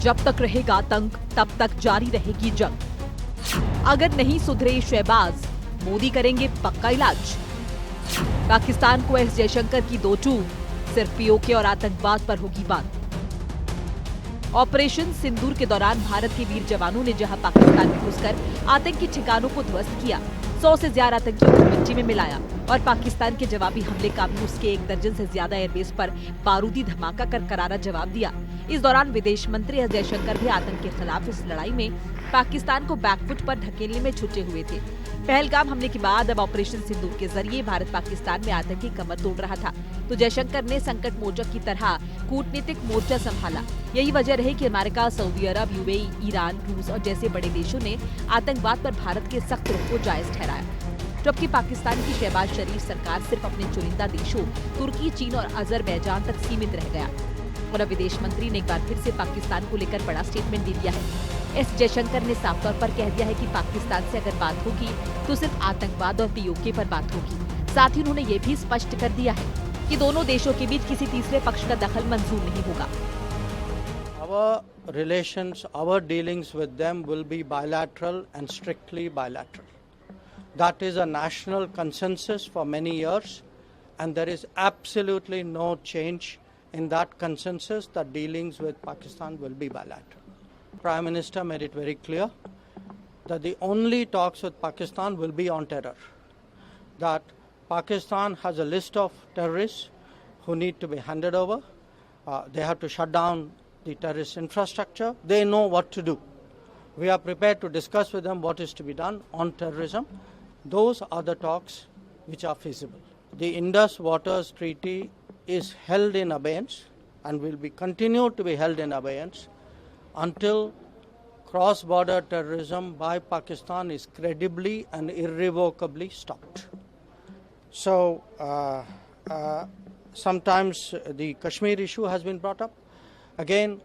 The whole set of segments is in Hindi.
जब तक रहेगा आतंक तब तक जारी रहेगी जंग। अगर नहीं सुधरे शहबाज, मोदी करेंगे पक्का इलाज। पाकिस्तान को एस जयशंकर की दो टूक, सिर्फ पीओके और आतंकवाद पर होगी बात। ऑपरेशन सिंदूर के दौरान भारत के वीर जवानों ने जहां पाकिस्तान में घुसकर आतंकी ठिकानों को ध्वस्त किया, 100 से ज्यादा आतंकियों को मिट्टी में मिलाया और पाकिस्तान के जवाबी हमले का भी उसके 1 दर्जन से ज्यादा एयरबेस पर बारूदी धमाका कर करारा जवाब दिया। इस दौरान विदेश मंत्री एस जयशंकर भी आतंक के खिलाफ इस लड़ाई में पाकिस्तान को बैकफुट पर ढकेलने में जुटे हुए थे। पहलगाम हमले के बाद अब ऑपरेशन सिंदूर के जरिए भारत पाकिस्तान में आतंकी कमर तोड़ रहा था, तो जयशंकर ने संकट मोचक की तरह कूटनीतिक मोर्चा संभाला। यही वजह रही कि अमेरिका, सऊदी अरब, यूएई, ईरान, रूस और जैसे बड़े देशों ने आतंकवाद पर भारत के सख्त रुख को जायज ठहराया, जबकि पाकिस्तान की शहबाज शरीफ सरकार सिर्फ अपने चुनिंदा देशों तुर्की, चीन और अजरबैजान तक सीमित रह गया। और अब विदेश मंत्री ने एक बार फिर से पाकिस्तान को लेकर बड़ा स्टेटमेंट दे दिया है। एस जयशंकर ने साफ तौर पर कह दिया है कि पाकिस्तान से अगर बात होगी तो सिर्फ आतंकवाद और पीओके पर बात होगी। साथ ही उन्होंने ये भी स्पष्ट कर दिया है कि दोनों देशों के बीच किसी तीसरे पक्ष का दखल मंजूर नहीं होगा। Our relations, our dealings with them will be bilateral and strictly bilateral. That is a national consensus for many years, and there is absolutely no change in that consensus that dealings with Pakistan will be bilateral. Prime Minister made it very clear that the only talks with Pakistan will be on terror. That Pakistan has a list of terrorists who need to be handed over. They have to shut down the terrorist infrastructure. They know what to do. We are prepared to discuss with them what is to be done on terrorism. Those are the talks which are feasible. The Indus Waters Treaty is held in abeyance and will be continued to be held in abeyance until cross-border terrorism by Pakistan is credibly and irrevocably stopped. So, sometimes the Kashmir issue has been brought up. Again,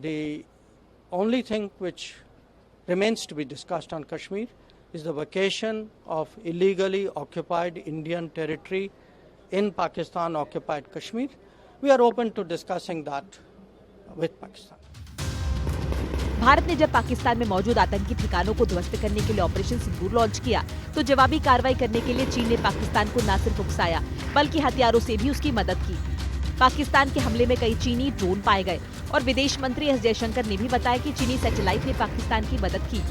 the only thing which remains to be discussed on Kashmir is the vacation of illegally occupied Indian territory in Pakistan-occupied Kashmir. We are open to discussing that with Pakistan. Bharat ने जब पाकिस्तान में मौजूद आतंकी ठिकानों को ध्वस्त करने के लिए ऑपरेशन सिंदूर लॉन्च किया, तो जवाबी कार्रवाई करने के लिए चीन ने पाकिस्तान को न सिर्फ उकसाया बल्कि हथियारों से भी उसकी मदद की। पाकिस्तान के हमले में कई चीनी ड्रोन पाए गए और विदेश मंत्री एस जयशंकर ने भी बताया कि चीनी सैटेलाइट ने पाकिस्तान की मदद की,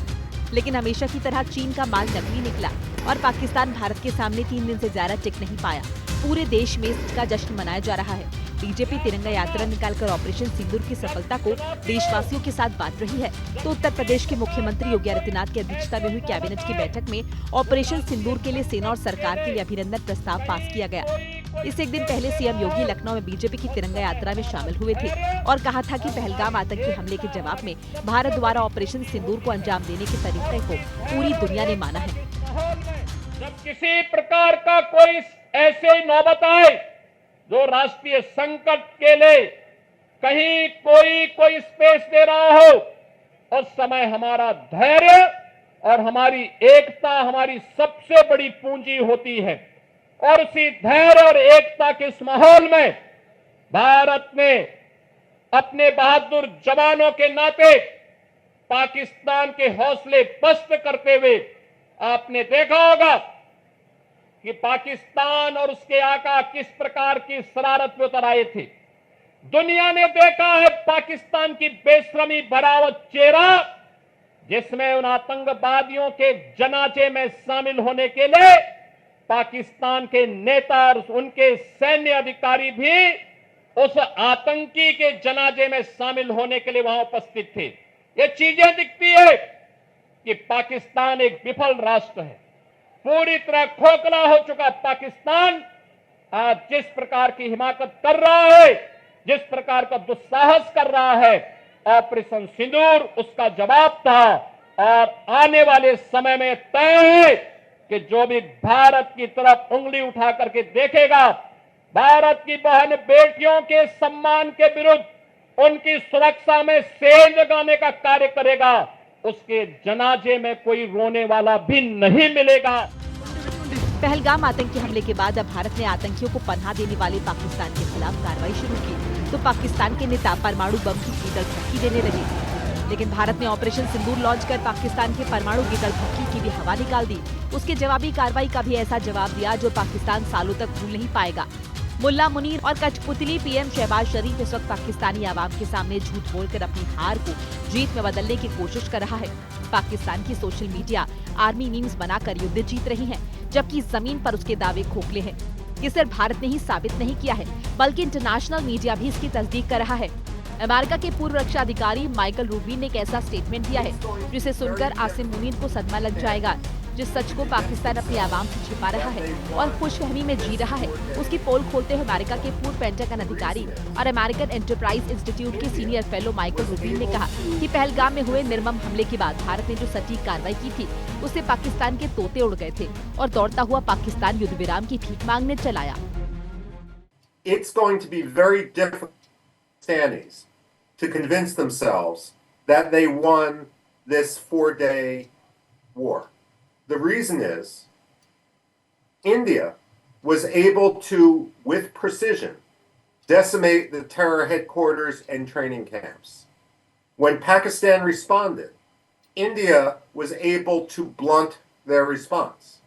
लेकिन हमेशा की तरह चीन का माल नकली निकला और पाकिस्तान भारत के सामने 3 दिन से ज्यादा टिक नहीं पाया। पूरे देश में इसका जश्न मनाया जा रहा है। बीजेपी तिरंगा यात्रा निकालकर ऑपरेशन सिंदूर की सफलता को देशवासियों के साथ बांट रही है, तो उत्तर प्रदेश के मुख्यमंत्री योगी आदित्यनाथ की अध्यक्षता में हुई कैबिनेट की बैठक में ऑपरेशन सिंदूर के लिए सेना और सरकार के लिए अभिनंदन प्रस्ताव पास किया गया। इससे एक दिन पहले सीएम योगी लखनऊ में बीजेपी की तिरंगा यात्रा में शामिल हुए थे और कहा था कि पहलगाम आतंकी हमले के जवाब में भारत द्वारा ऑपरेशन सिंदूर को अंजाम देने के तरीके को पूरी दुनिया ने माना है। जब किसी प्रकार का कोई ऐसे नौबत आए जो राष्ट्रीय संकट के लिए कहीं कोई स्पेस दे रहा हो, उस समय हमारा धैर्य और हमारी एकता हमारी सबसे बड़ी पूंजी होती है। और उसी धैर्य और एकता के इस माहौल में भारत ने अपने बहादुर जवानों के नाते पाकिस्तान के हौसले पस्त करते हुए, आपने देखा होगा कि पाकिस्तान और उसके आका किस प्रकार की शरारत में उतर आए थे। दुनिया ने देखा है पाकिस्तान की बेशर्मी भरा चेहरा, जिसमें उन आतंकवादियों के जनाजे में शामिल होने के लिए पाकिस्तान के नेता और उनके सैन्य अधिकारी भी उस आतंकी के जनाजे में शामिल होने के लिए वहां उपस्थित थे। ये चीजें दिखती है कि पाकिस्तान एक विफल राष्ट्र है, पूरी तरह खोखला हो चुका पाकिस्तान आज जिस प्रकार की हिमाकत कर रहा है, जिस प्रकार का दुस्साहस कर रहा है, ऑपरेशन सिंदूर उसका जवाब था। और आने वाले समय में तय है कि जो भी भारत की तरफ उंगली उठा करके देखेगा, भारत की बहन बेटियों के सम्मान के विरुद्ध उनकी सुरक्षा में सेंध लगाने का कार्य करेगा, उसके जनाजे में कोई रोने वाला भी नहीं मिलेगा। पहलगाम आतंकी हमले के बाद अब भारत ने आतंकियों को पनाह देने वाले पाकिस्तान के खिलाफ कार्रवाई शुरू की। तो पाकिस्तान के नेता परमाणु बम की कीचड़ धमकी देने लगे। लेकिन भारत ने ऑपरेशन सिंदूर लॉन्च कर पाकिस्तान के परमाणु कीचड़ धमकी की भी हवा निकाल दी। उसके जवाबी कार्रवाई का भी ऐसा जवाब दिया जो पाकिस्तान सालों तक भूल नहीं पाएगा। मुल्ला मुनीर और कठपुतली पीएम शहबाज शरीफ इस वक्त पाकिस्तानी आवाम के सामने झूठ बोलकर अपनी हार को जीत में बदलने की कोशिश कर रहा है। पाकिस्तान की सोशल मीडिया आर्मी मीम्स बनाकर युद्ध जीत रही है, जबकि जमीन पर उसके दावे खोखले हैं। ये सिर्फ भारत ने ही साबित नहीं किया है, बल्कि इंटरनेशनल मीडिया भी इसकी तस्दीक कर रहा है। अमेरिका के पूर्व रक्षा अधिकारी माइकल रूबिन ने एक ऐसा स्टेटमेंट दिया है जिसे सुनकर आसिम मुनीर को सदमा लग जाएगा। जिस सच को पाकिस्तान अपनी आवाम से छिपा रहा है और खुशफहमी में जी रहा है, उसकी पोल खोलते हुए अमेरिका के पूर्व पेंटागन अधिकारी और अमेरिकन एंटरप्राइज इंस्टीट्यूट के सीनियर फेलो माइकल रूबिन ने कहा कि पहलगाम में हुए निर्मम हमले के बाद भारत ने जो सटीक कार्रवाई की थी, उससे पाकिस्तान के तोते उड़ गए थे और दौड़ता हुआ पाकिस्तान युद्ध विराम की भीख मांगने चला आया। It's going to be very difficult for Pakistanis to convince themselves that they won this 4-day war. The reason is India was able to, with precision, decimate the terror headquarters and training camps. When Pakistan responded, India was able to blunt their response.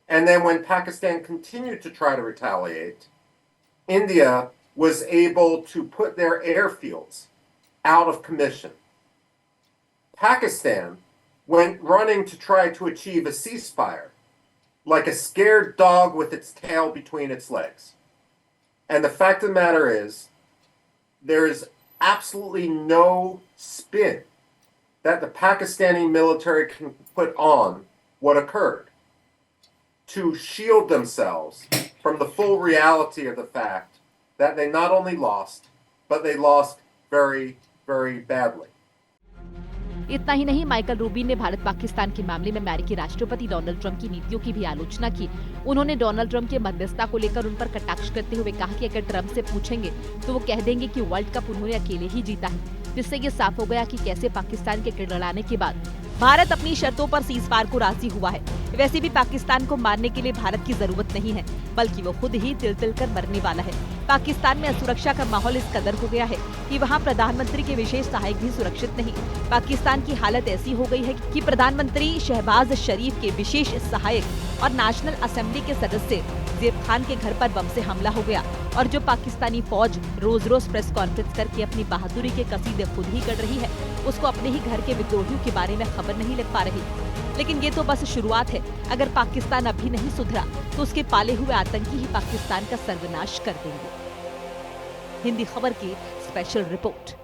And then when Pakistan continued to try to retaliate, India was able to put their airfields out of commission. Pakistan went running to try to achieve a ceasefire, like a scared dog with its tail between its legs. And the fact of the matter is, there is absolutely no spin that the Pakistani military can put on what occurred to shield themselves from the full reality of the fact that they not only lost, but they lost very, very badly. इतना ही नहीं, माइकल रूबिन ने भारत पाकिस्तान के मामले में अमेरिकी राष्ट्रपति डोनाल्ड ट्रंप की नीतियों की भी आलोचना की। उन्होंने डोनाल्ड ट्रंप की मध्यस्थता को लेकर उन पर कटाक्ष करते हुए कहा कि अगर ट्रंप से पूछेंगे तो वो कह देंगे कि वर्ल्ड कप उन्होंने अकेले ही जीता है, जिससे ये साफ हो गया कि कैसे पाकिस्तान के गिड़गिड़ाने के बाद भारत अपनी शर्तों पर सीज़फायर को राजी हुआ है। वैसे भी पाकिस्तान को मारने के लिए भारत की जरूरत नहीं है, बल्कि वो खुद ही तिल कर मरने वाला है। पाकिस्तान में असुरक्षा का माहौल इस कदर हो गया है कि वहाँ प्रधानमंत्री के विशेष सहायक भी सुरक्षित नहीं। पाकिस्तान की हालत ऐसी हो गई है कि प्रधानमंत्री शहबाज शरीफ के विशेष सहायक और नेशनल असेंबली के सदस्य ज़ेब खान के घर पर बम से हमला हो गया और जो पाकिस्तानी फौज रोज रोज प्रेस कॉन्फ्रेंस करके अपनी बहादुरी के कसीदे खुद ही कर रही है, उसको अपने ही घर के विद्रोहियों के बारे में खबर नहीं लग पा रही। लेकिन ये तो बस शुरुआत है। अगर पाकिस्तान अभी नहीं सुधरा तो उसके पाले हुए आतंकी ही पाकिस्तान का सर्वनाश कर देंगे। हिंदी खबर की स्पेशल रिपोर्ट।